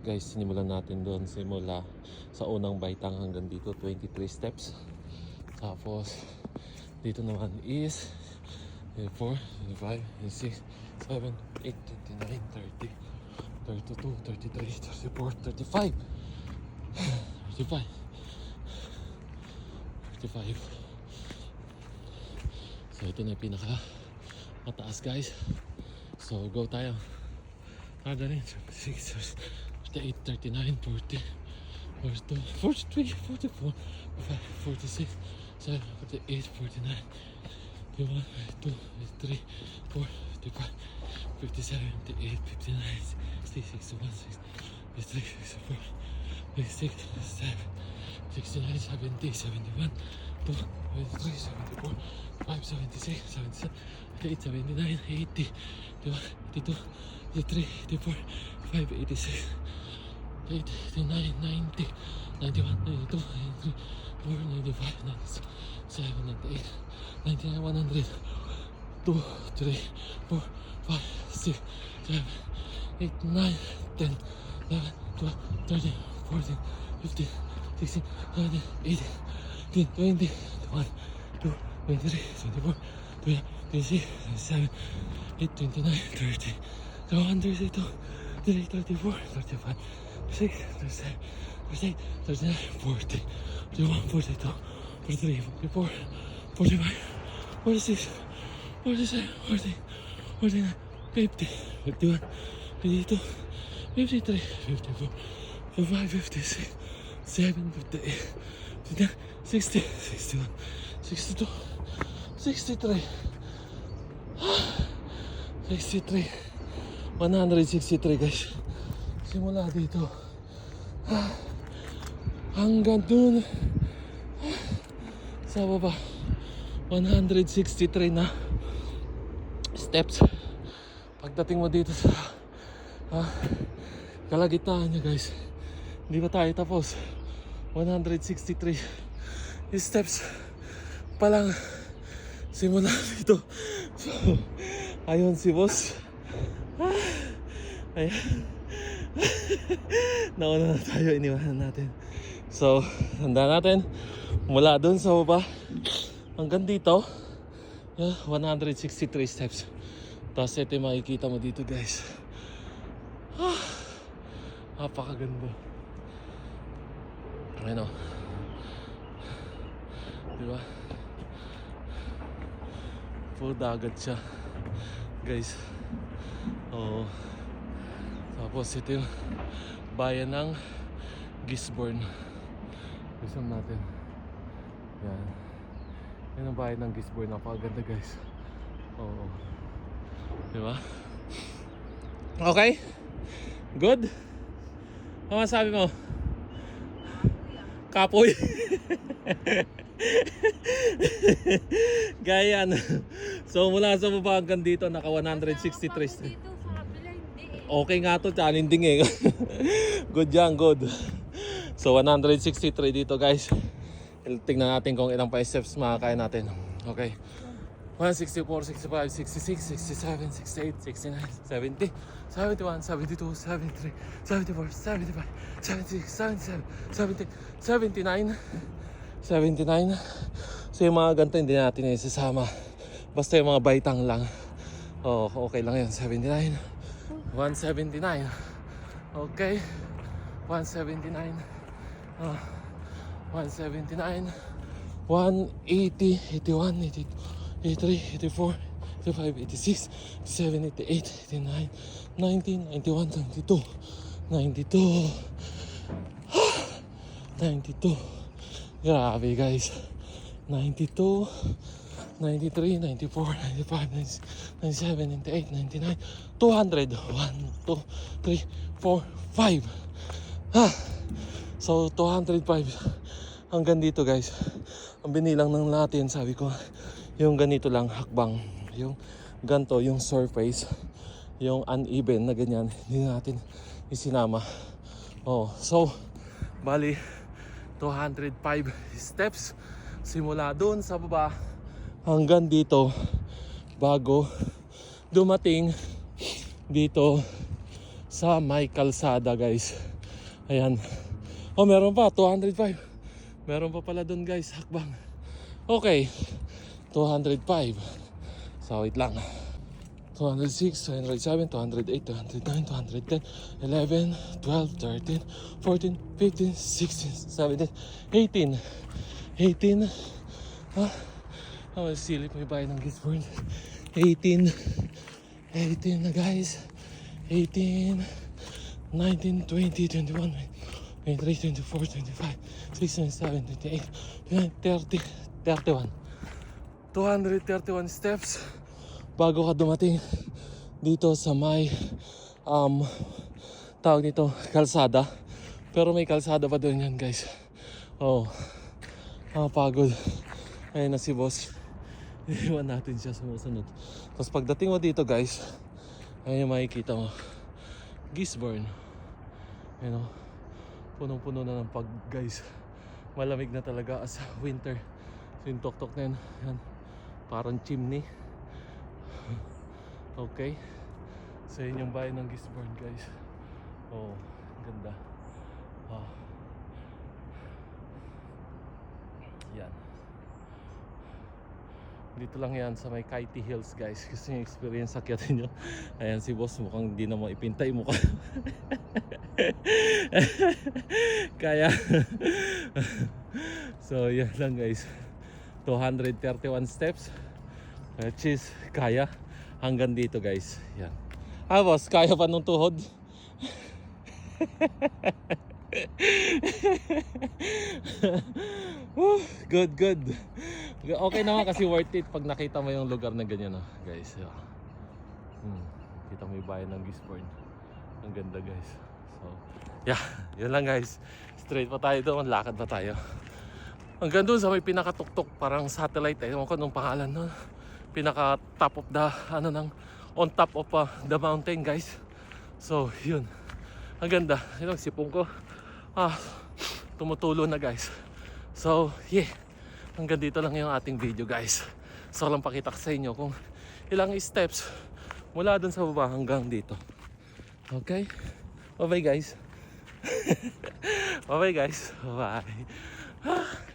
guys, sinimulan natin doon simula sa unang baitang hanggang dito 23 steps. Tapos dito naman is 4, 5, 6, 7, 8, 29, 30, 32, 33, 34, 35 35 35. So ito na yung pinaka mataas guys. So go tayo. Kada rin 6, 38, 39, 40, 42, 43, 44, 45, 46, 7, 48, 49, 51, 52, 53, 4, 55, 57, 58, 59, 60, 61, 63, 64, 66, 67, 69, 70, 71, 2, 73, 74, 5, 76, 77, 78, 79, 80, 81, 82, 83, 84, 5, 86, 89, 90, 91, 92, 93, 4, 95, 96, 7, 98, 99, 100, 2, 3, 4, 5, 6, 7, 8, 9, 10, 11, 12, 13, 14, 15, 16, 17, 18, 19, 20, 21, 22, 23, 24, 25, 26, 27, 8, 29, 30, 31, 32, 33, 34, 35, 36, 37, 38, 39, 40, 41, 42, 43, 44, 45, 46, 47, 48, 49, 50, 51, 52, 53, 54, 55, 56, 7, 58, 59, 60, 61, 62, 63, 63, 163 guys. Simula dito hanggang dun sa baba 163 na steps. Pagdating mo dito sa kalagitnaan niya guys, hindi pa tayo tapos. 163 steps pa lang simula dito. So ayun si boss. Ayan. Nauna na tayo, iniwanan natin. So tanda natin mula dun sa baba hanggang dito 163 steps. Tapos ito yung makikita mo dito guys. Napakaganda. Ano? Diba? Puro dagat siya guys. Oo. Tapos ito yung bayan ng Gisborne. Gusto natin. Yan. Yan ang bayan ng Gisborne. Napakaganda guys. Oo. Diba? Okay? Good? Ano masabi mo? Kapoy. Gaya yan. So mula sa baba hanggang dito naka 163. Okay nga to, challenging eh. Good yan, good. So 163 dito guys. Tingnan natin kung ilang pa steps makakaya natin. Okay. 164, 65, 66, 67, 68, 69, 70, 71, 72, 73, 74, 75, 76, 77, 70, 79, 79. So yung mga ganito hindi natin isasama. Basta yung mga baitang lang. Oh, okay lang yan. 79, 179. Okay. 179. 179. 180, 81, 82. 83, 84, 85, 86, 87, 88, 89, 90, 91, 92, 92, 92. Grabe guys. 92, 93, 94, 95, 96, 97, 98, 99, 200. 1, 2, 3, 4, 5. So 205 hanggang dito guys. Ang binilang ng natin, sabi ko, yung ganito lang hakbang, yung ganto, yung surface, yung uneven na ganyan, hindi natin isinama. Oh, so bali 205 steps simula doon sa baba hanggang dito bago dumating dito sa may kalsada guys. Ayan. Oh, meron pa, 205. Meron pa pala doon guys, hakbang. Okay, 205. So wait lang. 206, 207, 208, 209, 210, 11, 12, 13, 14, 15, 16, 17, 18. 18. Ah, oh, silip may bayan ng Gisborne. 18. 18 na guys. 18, 19, 20, 21, 23, 24, 25, 26, 27, 28, 29, 30, 31. 231 steps bago ka dumating dito sa may tawag nito kalsada, pero may kalsada pa doon yan guys. Oh, pagod. Ayun na si boss, iwan natin siya, sumusunod. Tapos pagdating mo dito guys, ayun yung makikita mo Gisborne, you know, punong-puno na ng pag guys. Malamig na talaga as winter. So yung tok-tok na yan, parang chimney. Okay, so yun yung bayan ng Gisborne guys. Oh, ganda. Yan. Dito lang yan sa may Kaiti Hills guys. Gusto nyo experience akyatin nyo. Ayan si boss, mukhang hindi na mo ipintay mukha. Kaya so yan lang guys, 231 steps, which is kaya hanggang dito guys. Yan. Boss, kaya pa nung tuhod? Good, good. Okay naman kasi worth it pag nakita mo yung lugar na ganyan, guys. Kita mo yung bayan ng Gisborne. Ang ganda guys. So, yeah, yun lang guys. Straight pa tayo doon, lakad pa tayo. Hanggang doon sa may pinakatuktok, parang satellite. Ewan ko nung pangalan nun. Pinaka top of the, on top of the mountain guys. So, yun. Ang ganda. Yun ang sipong ko. Tumutulo na guys. So, yeah. Hanggang dito lang yung ating video guys. So, lang pakita ko sa inyo kung ilang steps mula dun sa baba hanggang dito. Okay? Bye-bye guys. Bye-bye guys. Bye.